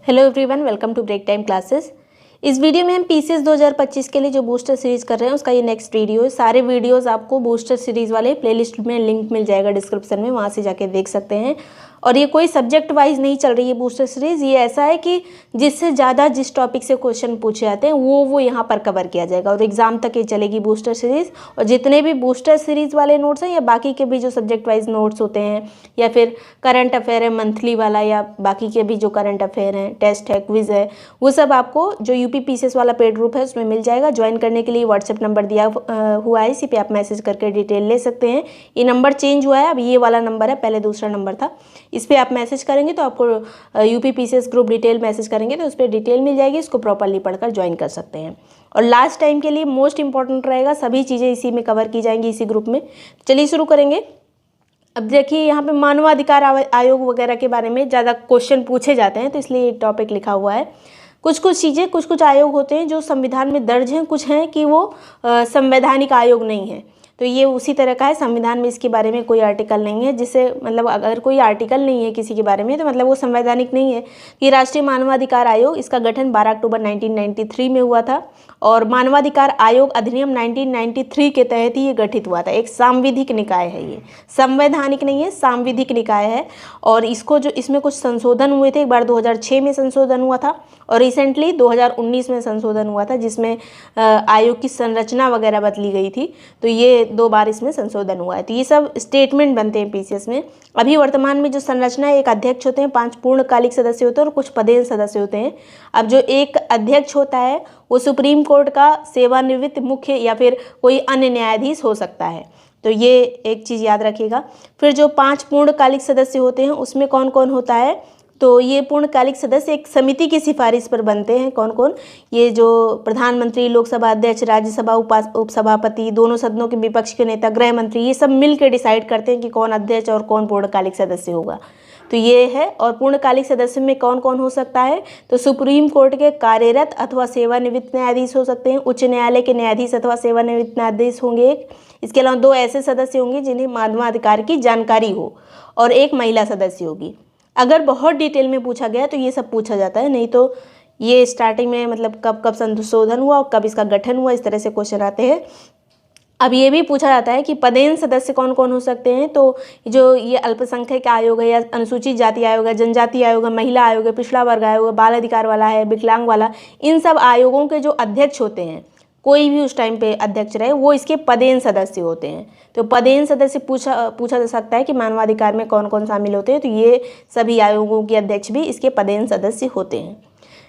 Hello everyone, welcome to break time classes. इस video में हम पीसीएस 2025 के लिए जो बूस्टर सीरीज कर रहे हैं उसका ये नेक्स्ट वीडियो है। सारे वीडियोस आपको बूस्टर सीरीज वाले प्लेलिस्ट में लिंक मिल जाएगा डिस्क्रिप्शन में, वहाँ से जाके देख सकते हैं। और ये कोई सब्जेक्ट वाइज नहीं चल रही है बूस्टर सीरीज। ये ऐसा है कि जिससे ज़्यादा जिस टॉपिक से क्वेश्चन पूछे जाते हैं वो यहाँ पर कवर किया जाएगा और एग्जाम तक ये चलेगी बूस्टर सीरीज। और जितने भी बूस्टर सीरीज वाले नोट्स हैं या बाकी के भी जो सब्जेक्ट वाइज नोट्स होते हैं या फिर करंट अफेयर है मंथली वाला या बाकी के भी जो करंट अफेयर हैं, टेस्ट है, क्विज है, वो सब आपको जो यूपी पीसीएस वाला पेड ग्रुप है उसमें मिल जाएगा। ज्वाइन करने के लिए व्हाट्सएप नंबर दिया हुआ है, इसी पे आप मैसेज करके डिटेल ले सकते हैं। ये नंबर चेंज हुआ है, अब ये वाला नंबर है, पहले दूसरा नंबर था। इस पर आप मैसेज करेंगे तो आपको UP PCS group detail message करेंगे तो उस पर डिटेल मिल जाएगी, इसको प्रॉपरली पढ़कर ज्वाइन कर सकते हैं। और लास्ट टाइम के लिए मोस्ट इंपॉर्टेंट रहेगा, सभी चीज़ें इसी में कवर की जाएंगी इसी ग्रुप में। चलिए शुरू करेंगे। अब देखिए यहाँ पे मानवाधिकार आयोग वगैरह के बारे में ज़्यादा क्वेश्चन पूछे जाते हैं तो इसलिए ये टॉपिक लिखा हुआ है। कुछ चीज़ें कुछ आयोग होते हैं जो संविधान में दर्ज हैं, कुछ हैं कि वो संवैधानिक आयोग नहीं है। तो ये उसी तरह का है, संविधान में इसके बारे में कोई आर्टिकल नहीं है, जिससे मतलब अगर कोई आर्टिकल नहीं है किसी के बारे में तो मतलब वो संवैधानिक नहीं है। ये राष्ट्रीय मानवाधिकार आयोग, इसका गठन 12 अक्टूबर 1993 में हुआ था और मानवाधिकार आयोग अधिनियम 1993 के तहत ही ये गठित हुआ था। एक सांविधिक निकाय है, ये संवैधानिक नहीं है, सांविधिक निकाय है। और इसको जो इसमें कुछ संशोधन हुए थे, एक बार 2006 में संशोधन हुआ था और रिसेंटली 2019 में संशोधन हुआ था जिसमें आयोग की संरचना वगैरह बदली गई थी। तो ये 2 बार इसमें संशोधन हुआ है। तो ये सब स्टेटमेंट बनते हैं पीसीएस में। अभी वर्तमान में जो संरचना है, एक अध्यक्ष होते हैं, 5 पूर्णकालिक सदस्य होते हैं और कुछ पदेन सदस्य होते हैं। अब जो एक अध्यक्ष होता है वो सुप्रीम कोर्ट का सेवानिवृत्त मुख्य या फिर कोई अन्य न्यायाधीश हो सकता है। तो ये एक चीज़ याद रखिएगा। फिर जो 5 पूर्णकालिक सदस्य होते हैं उसमें कौन कौन होता है, तो ये पूर्णकालिक सदस्य एक समिति की सिफारिश पर बनते हैं। कौन कौन, ये जो प्रधानमंत्री, लोकसभा अध्यक्ष, राज्यसभा उपसभापति, दोनों सदनों के विपक्ष के नेता, गृह मंत्री, ये सब मिल के डिसाइड करते हैं कि कौन अध्यक्ष और कौन पूर्णकालिक सदस्य होगा। तो ये है। और पूर्णकालिक सदस्य में कौन कौन हो सकता है, तो सुप्रीम कोर्ट के कार्यरत अथवा सेवानिवृत्त न्यायाधीश हो सकते हैं, उच्च न्यायालय के न्यायाधीश अथवा सेवानिवृत्त न्यायाधीश होंगे एक। इसके अलावा 2 ऐसे सदस्य होंगे जिन्हें मानवाधिकार की जानकारी हो और एक महिला सदस्य होगी। अगर बहुत डिटेल में पूछा गया तो ये सब पूछा जाता है, नहीं तो ये स्टार्टिंग में मतलब कब संशोधन हुआ और कब इसका गठन हुआ, इस तरह से क्वेश्चन आते हैं। अब ये भी पूछा जाता है कि पदेन सदस्य कौन कौन हो सकते हैं, तो जो ये अल्पसंख्यक आयोग है या अनुसूचित जाति आयोग है, जनजाति आयोग है, महिला आयोग है, पिछड़ा वर्ग आयोग है, बाल अधिकार वाला है, विकलांग वाला, इन सब आयोगों के जो अध्यक्ष होते हैं, कोई भी उस टाइम पे अध्यक्ष रहे, वो इसके पदेन सदस्य होते हैं। तो पदेन सदस्य पूछा जा सकता है कि मानवाधिकार में कौन कौन शामिल होते हैं, तो ये सभी आयोगों के अध्यक्ष भी इसके पदेन सदस्य होते हैं।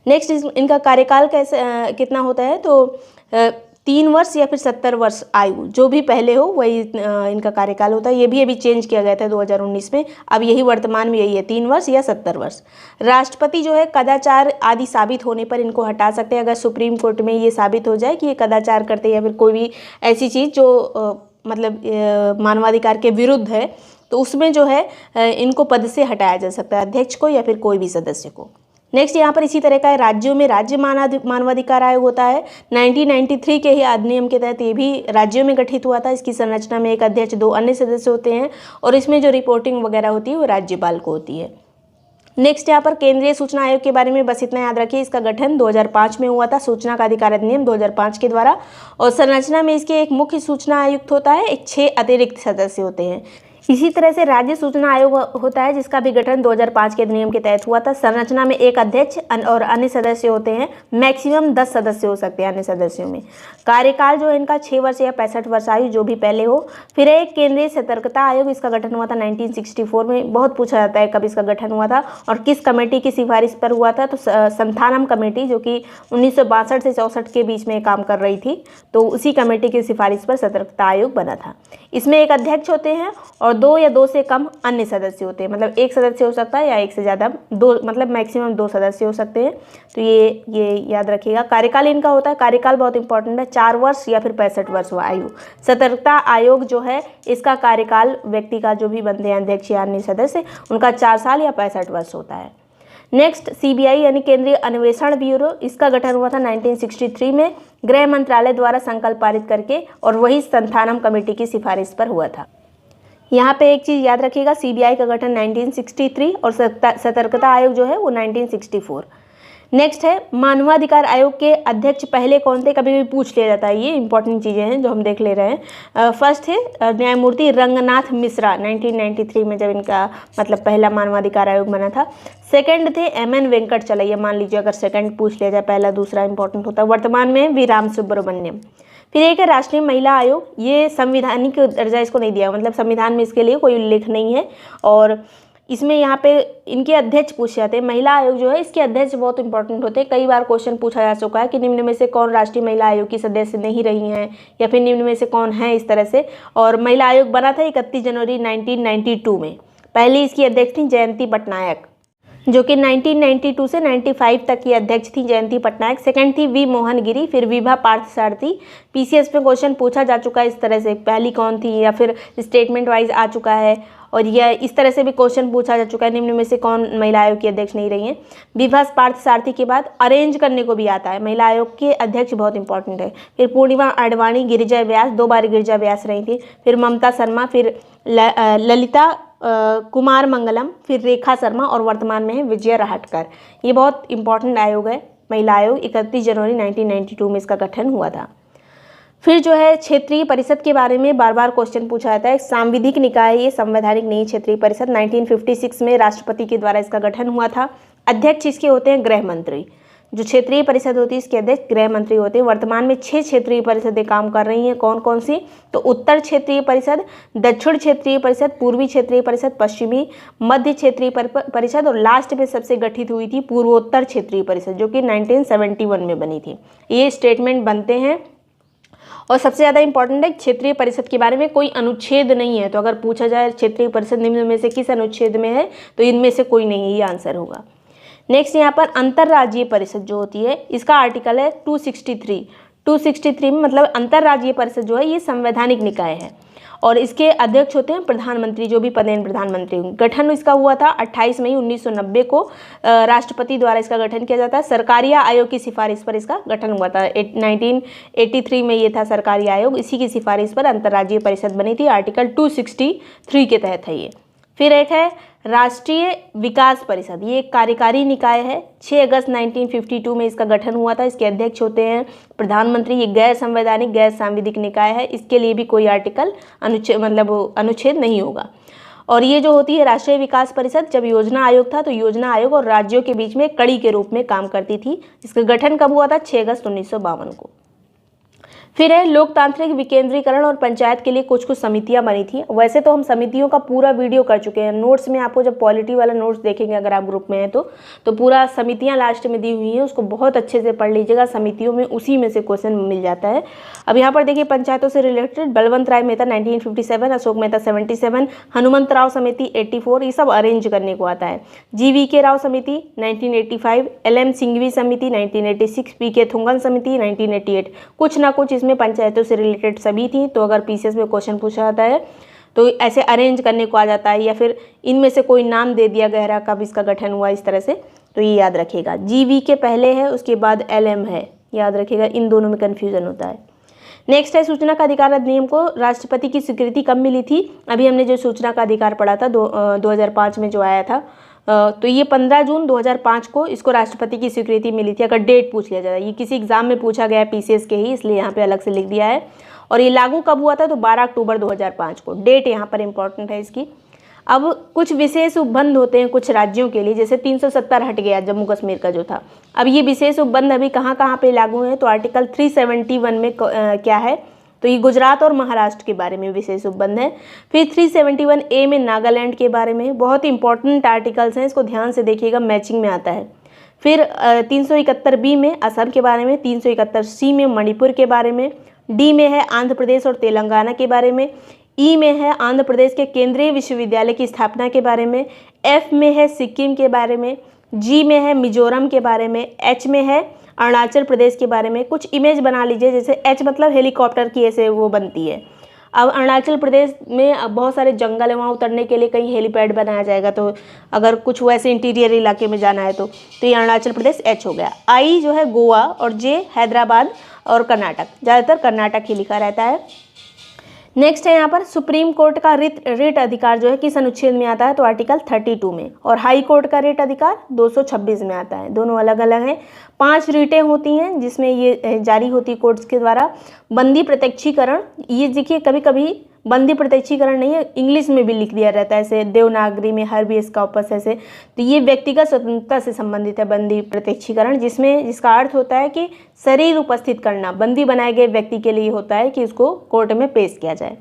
नेक्स्ट, इनका कार्यकाल कैसे कितना होता है, तो 3 वर्ष या फिर 70 वर्ष आयु, जो भी पहले हो वही इनका कार्यकाल होता है। ये भी अभी चेंज किया गया था 2019 में, अब यही वर्तमान में यही है, 3 वर्ष या 70 वर्ष। राष्ट्रपति जो है कदाचार आदि साबित होने पर इनको हटा सकते हैं। अगर सुप्रीम कोर्ट में ये साबित हो जाए कि ये कदाचार करते हैं या फिर कोई भी ऐसी चीज़ जो मतलब मानवाधिकार के विरुद्ध है, तो उसमें जो है इनको पद से हटाया जा सकता है, अध्यक्ष को या फिर कोई भी सदस्य को। नेक्स्ट यहाँ पर इसी तरह का है, राज्यों में राज्य मानवाधिकार आयोग होता है। 1993 के ही अधिनियम के तहत ये भी राज्यों में गठित हुआ था। इसकी संरचना में एक अध्यक्ष, 2 अन्य सदस्य होते हैं और इसमें जो रिपोर्टिंग वगैरह होती है वो राज्यपाल को होती है। नेक्स्ट यहाँ पर केंद्रीय सूचना आयोग के बारे में बस इतना याद रखिए, इसका गठन 2005 में हुआ था, सूचना का अधिकार अधिनियम 2005 के द्वारा। और संरचना में इसके एक मुख्य सूचना आयुक्त होता है, एक 6 अतिरिक्त सदस्य होते हैं। इसी तरह से राज्य सूचना आयोग होता है जिसका भी गठन 2005 के अधिनियम के तहत हुआ था। संरचना में एक अध्यक्ष और अन्य सदस्य होते हैं, मैक्सिमम 10 सदस्य हो सकते हैं अन्य सदस्यों में। कार्यकाल जो है इनका 6 वर्ष या 65 वर्ष आयु, जो भी पहले हो। फिर एक केंद्रीय सतर्कता आयोग, इसका गठन हुआ था 1964 में। बहुत पूछा जाता है कब इसका गठन हुआ था और किस कमेटी की सिफारिश पर हुआ था, तो संथानम कमेटी, जो कि 1962 से 64 के बीच में काम कर रही थी, तो उसी कमेटी की सिफारिश पर सतर्कता आयोग बना था। इसमें एक अध्यक्ष होते हैं और 2 या 2 से कम अन्य सदस्य होते हैं, मतलब एक सदस्य हो सकता है या एक से ज़्यादा, 2 मतलब मैक्सिमम 2 सदस्य हो सकते हैं। तो ये याद रखिएगा। कार्यकाल इनका होता है, कार्यकाल बहुत इंपॉर्टेंट है, 4 वर्ष या फिर 65 वर्ष आयु। सतर्कता आयोग जो है इसका कार्यकाल व्यक्ति का जो भी बनते हैं अध्यक्ष या अन्य सदस्य, उनका 4 साल या 65 वर्ष होता है। नेक्स्ट, सीबीआई यानी केंद्रीय अन्वेषण ब्यूरो, इसका गठन हुआ था 1963 में, गृह मंत्रालय द्वारा संकल्प पारित करके, और वही संथानम कमेटी की सिफारिश पर हुआ था। यहाँ पे एक चीज़ याद रखिएगा, सीबीआई का गठन 1963 और सतर्कता आयोग जो है वो 1964। नेक्स्ट है मानवाधिकार आयोग के अध्यक्ष पहले कौन थे, कभी भी पूछ लिया जाता है, ये इंपॉर्टेंट चीज़ें हैं जो हम देख ले रहे हैं। फर्स्ट है न्यायमूर्ति रंगनाथ मिश्रा, 1993 में जब इनका मतलब पहला मानवाधिकार आयोग बना था। सेकंड थे MN वेंकटचलैया, मान लीजिए अगर सेकंड पूछ लिया जाए, पहला दूसरा इंपॉर्टेंट होता है। वर्तमान में वी राम सुब्रमण्यम। फिर एक है राष्ट्रीय महिला आयोग, ये संवैधानिक दर्जा इसको नहीं दिया, मतलब संविधान में इसके लिए कोई उल्लेख नहीं है, और इसमें यहाँ पे इनके अध्यक्ष पूछे जाते हैं। महिला आयोग जो है इसके अध्यक्ष बहुत इंपॉर्टेंट होते हैं। कई बार क्वेश्चन पूछा जा चुका है कि निम्न में से कौन राष्ट्रीय महिला आयोग की सदस्य नहीं रही हैं, या फिर निम्न में से कौन है, इस तरह से। और महिला आयोग बना था 31 जनवरी 1992 में। पहली इसकी अध्यक्ष थी जयंती पटनायक, जो कि 1992 से 95 तक की अध्यक्ष थी जयंती पटनायक। सेकंड थी वी मोहन गिरी, फिर विभा पार्थसारथी। पीसीएस में क्वेश्चन पूछा जा चुका है इस तरह से, पहली कौन थी, या फिर स्टेटमेंट वाइज आ चुका है, और यह इस तरह से भी क्वेश्चन पूछा जा चुका है, निम्न में से कौन महिला आयोग की अध्यक्ष नहीं रही है। विभा पार्थसारथी के बाद अरेंज करने को भी आता है, महिला आयोग के अध्यक्ष बहुत इंपॉर्टेंट है। फिर पूर्णिमा आडवाणी, गिरिजा व्यास, 2 बार गिरिजा व्यास रही थी। फिर ममता शर्मा, फिर ललिता कुमार मंगलम, फिर रेखा शर्मा, और वर्तमान में है विजय राहटकर। ये बहुत इंपॉर्टेंट आयोग है महिला आयोग। 31 जनवरी 1992 में इसका गठन हुआ था। फिर जो है क्षेत्रीय परिषद के बारे में बार बार क्वेश्चन पूछा जाता है। सांविधिक निकाय, ये संवैधानिक नहीं, क्षेत्रीय परिषद 1956 में राष्ट्रपति के द्वारा इसका गठन हुआ था। अध्यक्ष इसके होते हैं गृह मंत्री। जो क्षेत्रीय परिषद होती है इसके अध्यक्ष गृह मंत्री होते हैं। वर्तमान में 6 क्षेत्रीय परिषदें काम कर रही हैं। कौन कौन सी, तो उत्तर क्षेत्रीय परिषद, दक्षिण क्षेत्रीय परिषद, पूर्वी क्षेत्रीय परिषद, पश्चिमी मध्य क्षेत्रीय परिषद, और लास्ट में सबसे गठित हुई थी पूर्वोत्तर क्षेत्रीय परिषद, जो कि 1971 में बनी थी। ये स्टेटमेंट बनते हैं। और सबसे ज़्यादा इंपॉर्टेंट है क्षेत्रीय परिषद के बारे में कोई अनुच्छेद नहीं है, तो अगर पूछा जाए क्षेत्रीय परिषद निम्न में से किस अनुच्छेद में है, तो इनमें से कोई नहीं, ये आंसर होगा। नेक्स्ट यहाँ पर अंतर्राज्यीय परिषद जो होती है, इसका आर्टिकल है 263 में, मतलब अंतर्राज्यीय परिषद जो है ये संवैधानिक निकाय है, और इसके अध्यक्ष होते हैं प्रधानमंत्री, जो भी पदेन प्रधानमंत्री। गठन इसका हुआ था 28 मई 1990 को, राष्ट्रपति द्वारा इसका गठन किया जाता है। सरकारी आयोग की सिफारिश पर इसका गठन हुआ था। 1983 में ये था सरकारी आयोग, इसी की सिफारिश पर अंतर्राज्यीय परिषद बनी थी। आर्टिकल 263 के तहत है ये। फिर एक है राष्ट्रीय विकास परिषद, ये एक कार्यकारी निकाय है। 6 अगस्त 1952 में इसका गठन हुआ था। इसके अध्यक्ष होते हैं प्रधानमंत्री। ये गैर संवैधानिक, गैर सांविधिक निकाय है, इसके लिए भी कोई आर्टिकल अनुच्छेद नहीं होगा। और ये जो होती है राष्ट्रीय विकास परिषद, जब योजना आयोग था तो योजना आयोग और राज्यों के बीच में कड़ी के रूप में काम करती थी। इसका गठन कब हुआ था, 6 अगस्त 1952 को। फिर है लोकतांत्रिक विकेंद्रीकरण और पंचायत के लिए कुछ समितियां बनी थी। वैसे तो हम समितियों का पूरा वीडियो कर चुके हैं, नोट्स में आपको जब पॉलिटी वाला नोट्स देखेंगे अगर आप ग्रुप में हैं तो पूरा समितियां लास्ट में दी हुई हैं, उसको बहुत अच्छे से पढ़ लीजिएगा। समितियों में उसी में से क्वेश्चन मिल जाता है। अब यहाँ पर देखिए पंचायतों से रिलेटेड बलवंत राय मेहता 1957, अशोक मेहता 77, हनुमंत राव समिति 84, ये सब अरेंज करने को आता है। GVK राव समिति 1985, LM सिंघवी समिति 1986, PK थुंगन समिति 1988। कुछ ना कुछ में पंचायतों से रिलेटेड सभी थी। तो अगर पीसीएस में क्वेश्चन पूछा जाता है तो ऐसे अरेंज करने को आ जाता है, या फिर इनमें से कोई नाम दे दिया गया कब इसका गठन हुआ, इस तरह से, तो ये याद रखिएगा। GVK पहले है, उसके बाद LM है, याद रखिएगा, इन दोनों में कन्फ्यूजन होता है। नेक्स्ट है सूचना का अधिकार अधिनियम को राष्ट्रपति की स्वीकृति कब मिली थी। अभी हमने जो सूचना का अधिकार पढ़ा था 2005 में जो आया था, तो ये 15 जून 2005 को इसको राष्ट्रपति की स्वीकृति मिली थी। अगर डेट पूछ लिया जाए, ये किसी एग्जाम में पूछा गया है पीसीएस के ही, इसलिए यहाँ पे अलग से लिख दिया है। और ये लागू कब हुआ था, तो 12 अक्टूबर 2005 को। डेट यहाँ पर इंपॉर्टेंट है इसकी। अब कुछ विशेष उपबंध होते हैं कुछ राज्यों के लिए, जैसे 370 हट गया जम्मू कश्मीर का जो था। अब ये विशेष उपबंध अभी कहाँ कहाँ पे लागू हैं, तो आर्टिकल 371 में क्या है, तो ये गुजरात और महाराष्ट्र के बारे में विशेष उपबंध है। फिर 371A में नागालैंड के बारे में, बहुत इंपॉर्टेंट आर्टिकल्स हैं, इसको ध्यान से देखिएगा, मैचिंग में आता है। फिर 371B में असम के बारे में, 371C में मणिपुर के बारे में, D में है आंध्र प्रदेश और तेलंगाना के बारे में, E में है आंध्र प्रदेश के केंद्रीय विश्वविद्यालय की स्थापना के बारे में, F में है सिक्किम के बारे में, G में है मिजोरम के बारे में, H में है अरुणाचल प्रदेश के बारे में। कुछ इमेज बना लीजिए, जैसे H मतलब हेलीकॉप्टर की ऐसे वो बनती है। अब अरुणाचल प्रदेश में बहुत सारे जंगल है, वहाँ उतरने के लिए कहीं हेलीपैड बनाया जाएगा, तो अगर कुछ वैसे इंटीरियर इलाके में जाना है तो ये अरुणाचल प्रदेश H हो गया। I जो है गोवा और J हैदराबाद और कर्नाटक, ज़्यादातर कर्नाटक ही लिखा रहता है। नेक्स्ट है यहाँ पर सुप्रीम कोर्ट का रिट अधिकार जो है किस अनुच्छेद में आता है, तो आर्टिकल 32 में। और हाई कोर्ट का रिट अधिकार 226 में आता है, दोनों अलग अलग हैं। 5 रिटें होती हैं जिसमें ये जारी होती है कोर्ट्स के द्वारा। बंदी प्रत्यक्षीकरण, ये देखिए कभी कभी बंदी प्रत्यक्षीकरण नहीं है, इंग्लिश में भी लिख दिया रहता है, ऐसे देवनागरी में हर्बियस कॉर्पस ऐसे। तो ये व्यक्तिगत स्वतंत्रता से संबंधित है बंदी प्रत्यक्षीकरण, जिसका अर्थ होता है कि शरीर उपस्थित करना बंदी बनाए गए व्यक्ति के लिए होता है कि उसको कोर्ट में पेश किया जाए।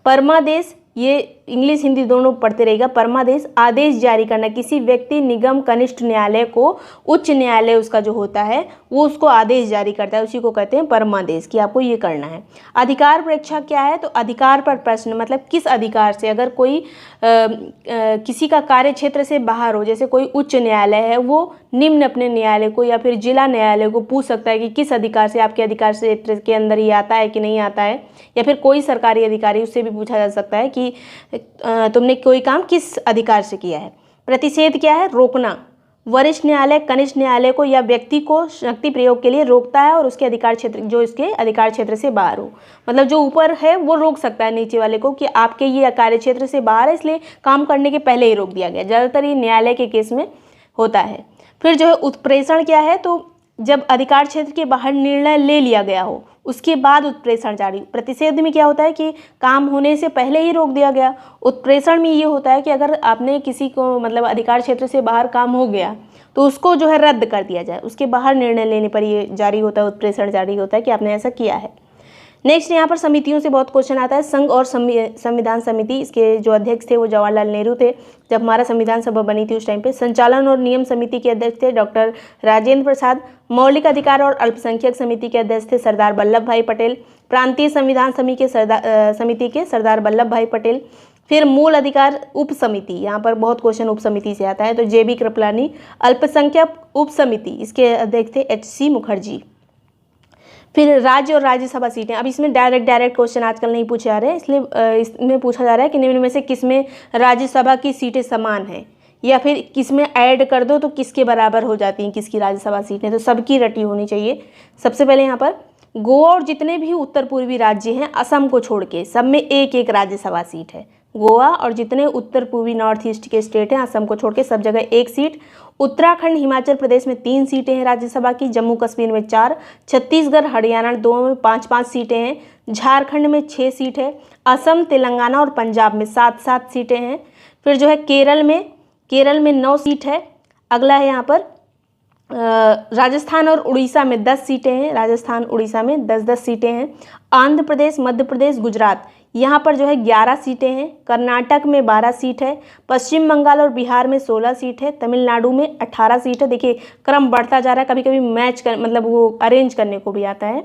परमादेश, ये इंग्लिश हिंदी दोनों पढ़ते रहेगा। परमादेश, आदेश जारी करना, किसी व्यक्ति, निगम, कनिष्ठ न्यायालय को, उच्च न्यायालय उसका जो होता है वो उसको आदेश जारी करता है, उसी को कहते हैं परमादेश कि आपको ये करना है। अधिकार परीक्षा क्या है, तो अधिकार पर प्रश्न, मतलब किस अधिकार से, अगर कोई किसी का कार्य क्षेत्र से बाहर हो, जैसे कोई उच्च न्यायालय है, वो निम्न अपने न्यायालय को या फिर जिला न्यायालय को पूछ सकता है कि किस अधिकार से, आपके अधिकार क्षेत्र के अंदर ये आता है कि नहीं आता है। या फिर कोई सरकारी अधिकारी, उससे भी पूछा जा सकता है कि तुमने कोई काम किस अधिकार से किया है। प्रतिषेध क्या है, रोकना। वरिष्ठ न्यायालय कनिष्ठ न्यायालय को या व्यक्ति को शक्ति प्रयोग के लिए रोकता है और उसके अधिकार क्षेत्र, जो इसके अधिकार क्षेत्र से बाहर हो, मतलब जो ऊपर है वो रोक सकता है नीचे वाले को कि आपके ये कार्य क्षेत्र से बाहर है, इसलिए काम करने के पहले ही रोक दिया गया। ज़्यादातर ये न्यायालय के केस में होता है। फिर जो है उत्प्रेषण क्या है, तो जब अधिकार क्षेत्र के बाहर निर्णय ले लिया गया हो उसके बाद उत्प्रेषण जारी। प्रतिषेध में क्या होता है कि काम होने से पहले ही रोक दिया गया। उत्प्रेषण में ये होता है कि अगर आपने किसी को, मतलब अधिकार क्षेत्र से बाहर काम हो गया तो उसको जो है रद्द कर दिया जाए, उसके बाहर निर्णय लेने पर ये जारी होता है, उत्प्रेषण जारी होता है कि आपने ऐसा किया है। नेक्स्ट यहाँ पर समितियों से बहुत क्वेश्चन आता है। संघ और संविधान समिति, इसके जो अध्यक्ष थे वो जवाहरलाल नेहरू थे जब हमारा संविधान सभा बनी थी उस टाइम पे। संचालन और नियम समिति के अध्यक्ष थे डॉक्टर राजेंद्र प्रसाद। मौलिक अधिकार और अल्पसंख्यक समिति के अध्यक्ष थे सरदार वल्लभ भाई पटेल। प्रांतीय संविधान समिति के सरदार वल्लभ भाई पटेल। फिर मूल अधिकार उप समिति, यहाँ पर बहुत क्वेश्चन उप समिति से आता है, तो JB कृपलानी। अल्पसंख्यक उप समिति, इसके अध्यक्ष थे HC मुखर्जी। फिर राज्य और राज्यसभा सीटें, अब इसमें डायरेक्ट क्वेश्चन आजकल नहीं पूछे जा रहे हैं, इसलिए इसमें पूछा जा रहा है कि निम्न में से किसमें राज्यसभा की सीटें समान हैं, या फिर किसमें ऐड कर दो तो किसके बराबर हो जाती हैं किसकी राज्यसभा सीटें, तो सबकी रटी होनी चाहिए। सबसे पहले यहाँ पर गोवा और जितने भी उत्तर पूर्वी राज्य हैं असम को छोड़ के सब में एक एक राज्यसभा सीट है। गोवा और जितने उत्तर पूर्वी नॉर्थ ईस्ट के स्टेट हैं असम को छोड़ के सब जगह एक सीट। उत्तराखंड हिमाचल प्रदेश में 3 सीटें हैं राज्यसभा की, जम्मू कश्मीर में 4, छत्तीसगढ़ हरियाणा 2 में 5-5 सीटें हैं, झारखंड में 6 सीट है, असम तेलंगाना और पंजाब में 7-7 सीटें हैं। फिर जो है केरल में 9 सीट है। अगला है यहाँ पर राजस्थान और उड़ीसा में 10 सीटें हैं, राजस्थान उड़ीसा में 10-10 सीटें हैं। आंध्र प्रदेश, मध्य प्रदेश, गुजरात, यहाँ पर जो है 11 सीटें हैं। कर्नाटक में 12 सीट है। पश्चिम बंगाल और बिहार में 16 सीट है। तमिलनाडु में 18 सीट है। देखिए क्रम बढ़ता जा रहा है, कभी कभी मैच कर, मतलब वो अरेंज करने को भी आता है।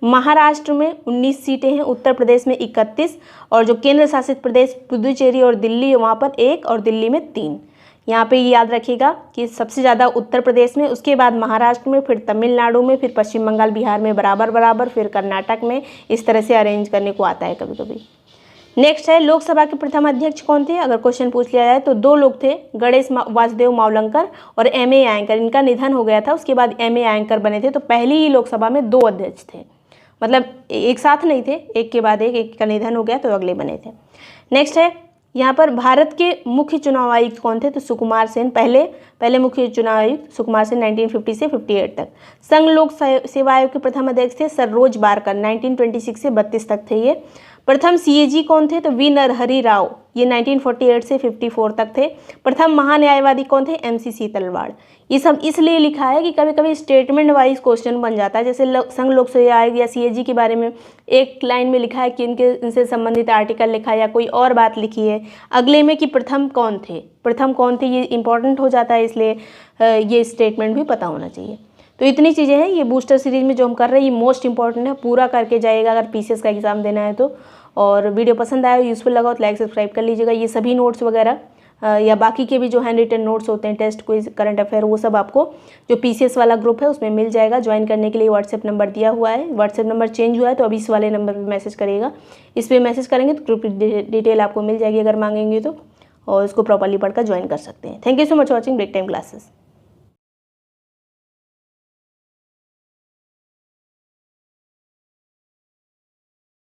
महाराष्ट्र में 19 सीटें हैं। उत्तर प्रदेश में 31, और जो केंद्र शासित प्रदेश पुदुचेरी और दिल्ली, वहाँ पर 1 और दिल्ली में 3। यहाँ पे याद रखिएगा कि सबसे ज़्यादा उत्तर प्रदेश में, उसके बाद महाराष्ट्र में, फिर तमिलनाडु में, फिर पश्चिम बंगाल बिहार में बराबर, फिर कर्नाटक में। इस तरह से अरेंज करने को आता है कभी कभी। नेक्स्ट है लोकसभा के प्रथम अध्यक्ष कौन थे, अगर क्वेश्चन पूछ लिया जाए तो 2 लोग थे, गणेश वासुदेव मावलंकर और MA अयंकर। इनका निधन हो गया था, उसके बाद MA अयंकर बने थे। तो पहली ही लोकसभा में 2 अध्यक्ष थे, मतलब एक साथ नहीं थे, एक के बाद एक का निधन हो गया तो अगले बने थे। नेक्स्ट है यहाँ पर भारत के मुख्य चुनाव आयुक्त कौन थे, तो सुकुमार सेन। पहले मुख्य चुनाव आयुक्त सुकुमार सेन 1950 से 58 तक। संघ लोक सेवा आयोग के प्रथम अध्यक्ष थे सरोज बारकर, 1926 से 32 तक थे ये। प्रथम CAG कौन थे, तो V नरहरि राव, ये 1948 से 54 तक थे। प्रथम महान्यायवादी कौन थे, MC सीतलवाड़। ये सब इसलिए लिखा है कि कभी कभी स्टेटमेंट वाइज क्वेश्चन बन जाता है, जैसे संघ लोक सेवा आयोग या CAG के बारे में एक लाइन में लिखा है कि इनसे संबंधित आर्टिकल लिखा है या कोई और बात लिखी है, अगले में कि प्रथम कौन थे, ये इंपॉर्टेंट हो जाता है, इसलिए ये स्टेटमेंट भी पता होना चाहिए। तो इतनी चीज़ें हैं, ये बूस्टर सीरीज में जो हम कर रहे हैं ये मोस्ट इंपॉर्टेंट है, पूरा करके जाइएगा अगर PCS का एग्ज़ाम देना है तो। और वीडियो पसंद आया, यूज़फुल लगा तो लाइक सब्सक्राइब कर लीजिएगा। ये सभी नोट्स वगैरह या बाकी के भी जो हैंड रिटन नोट्स होते हैं, टेस्ट क्विज, करंट अफेयर, वो सब आपको जो PCS वाला ग्रुप है उसमें मिल जाएगा। ज्वाइन करने के लिए व्हाट्सएप नंबर दिया हुआ है, व्हाट्सएप नंबर चेंज हुआ है तो अभी इस वाले नंबर पर मैसेज करिएगा। इस पर मैसेज करेंगे तो ग्रुप की डिटेल आपको मिल जाएगी अगर मांगेंगे तो, और इसको प्रॉपरली पढ़कर ज्वाइन कर सकते हैं। Thank you so much watching break time classes.